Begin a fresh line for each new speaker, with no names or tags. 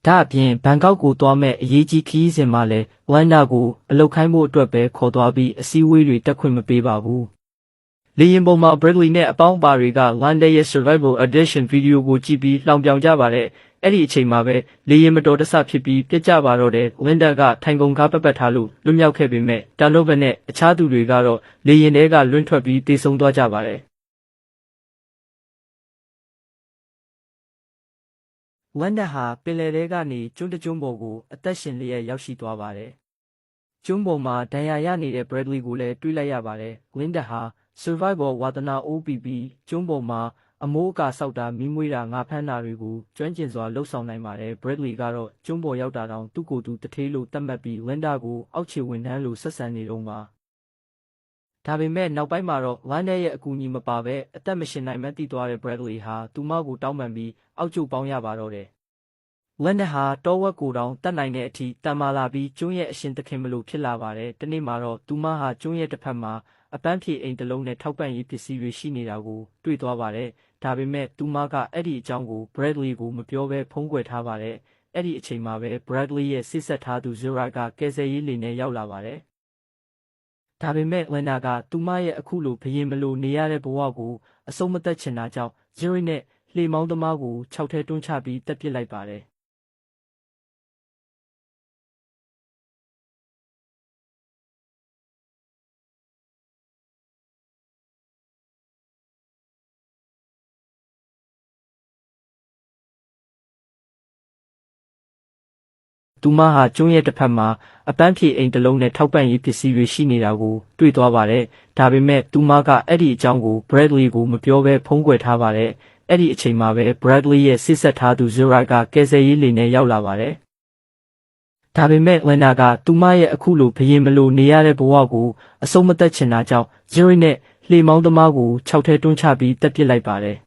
ဒါအပြင်ဘန်ကောက်ကိုသွားမဲ့အရေးကြီးခရီးစဉ်မှာလည်းဝမ်ဒါကိုအလုပ်ခိုင်းဖို့အတွက်ပဲခေါ်သွားပြီးအစည်းအဝေးတွေတက်ခွင့်မပေးပါဘူး။လေယာဉ်ပေါ်မှာ Bradley နဲ့အပေါင်းအပါတွေကဝမ်ဒါရဲ့ Survival Edition ဗီဒီယိုကိုကြည့်ပြီးလှောင်ပြောင်ကြပါတယ်။အဲ့ဒီအချိန်မှာပဲလေယာဉ်မတော်တဆဖြစ်ပြီးပြစ်ကျပါတော့တဲ့ဝမ်ဒါကထိုင်ကုန်ကားပတ်ထားလို့လွတ်မြောက်ခဲ့ပေမဲ့တာနိုဗက်နဲ့အခြားသူတွေကတော့လေယာဉ်ထဲကလွင့်ထွက်ပြီးတေဆုံးသွားကြပါတယ်။ဝမ်ဒါဟာပင်လယ်ထဲကနေကျွန်းတစ်ကျွန်းပေါ်ကိုအသက်ရှင်လျက်ရောက်ရှိသွားပါတယ်။ကျွန်းပေါ်မှာဒဏ်ရာရနေတဲ့ Bradley ကိုလည်းတွေ့လိုက်ရပါတယ်။ဝမ်ဒါဟာ Survivor ဝါသနာ OPP ကျွန်းပေါ်မှာအမိုးအကာဆောက်တာမီးမွေးတာငါဖမ်းတာတွေကိုကျွမ်းကျင်စွာလှုပ်ဆောင်နိုင်ပါတယ်။ Bradley ကတော့ကျွန်းပေါ်ရောက်တာတောင်သူ့ကိုယ်သူတထေးလို့သတ်မှတ်ပြီးဝမ်ဒါကိုအောက်ခြေဝန်ထမ်းလို့ဆက်ဆံနေတော့ပါ။ဒါပေမဲ့နောက်ပိုင်းမှာတော့ဝမ်ဒါရဲ့အကူအညီမပါဘဲအသက်မရှင်နိုင်မှန်းသိသွားတဲ့ Bradley ဟာသူမကိုတောင်းပန်ပြီးအောက်ကျိုးပေါင်းရပါတော့တယ်။ဝမ်ဒါဟာတောဝက်ကိုတောင်တတ်နိုင်တဲ့အထိတန်မာလာပြီးကျွန်းရဲ့အရှင်သခင်မလို့ဖြစ်လာပါတယ်။တနေ့မှာတော့သူမဟာကျွန်းရဲ့တစ်ဖက်မှာအပန်းဖြေအိမ်တစ်လုံးနဲ့ထောက်ပံ့ရေးပစ္စည်းတွေရှိနေတာကိုတွေ့သွားပါတယ်။ဒါပေမဲ့သူမကအဲ့ဒီအကြောင်းကို Bradley ကိုမပြောဘဲဖုံးကွယ်ထားပါတယ်။အဲ့ဒီအချိန်မှာပဲ Bradley ရဲ့ဆိတ်ဆက်ထားသူ Zora ကကယ်ဆယ်ရေးလေနဲ့ရောက်လာပါတယ်။ဒါပေမဲ့ဝမ်ဒါကသူမရဲ့အခုလိုဘရင်မလို့နေရတဲ့ဘဝကိုအဆုံးမသတ်ချင်တာကြောင့် Zora နဲ့လှေမောင်းသမားကိုခြောက်ထဲတွန်းချပြီးတပ်ပစ်လိုက်ပါတယ်။သူမဟာကျွန်းရဲ့တစ်ဖက်မှာအပန်းဖြေအိမ်တစ်လုံးနဲ့ထောက်ပံ့ရေးပစ္စည်းတွေရှိနေတာကိုတွေ့သွားပါတယ်။ဒါပေမဲ့သူမကအဲ့ဒီအကြောင်းကို Bradley ကိုမပြောဘဲဖုံးကွယ်ထားပါတယ်။အဲ့ဒီအချိန်မှာပဲ Bradley ရဲ့ဆိတ်ဆက်ထားသူ Zora ကကယ်ဆယ်ရေးလေနဲ့ရောက်လာပါတယ်။ဒါပေမဲ့ဝမ်ဒါကသူမရဲ့အခုလိုဘရင်မလို့နေရတဲ့ဘဝကိုအဆုံးမသတ်ချင်တာကြောင့် Zora နဲ့လှေမောင်းသမားကိုခြောက်ထဲတွန်းချပြီးတပ်ပစ်လိုက်ပါတယ်။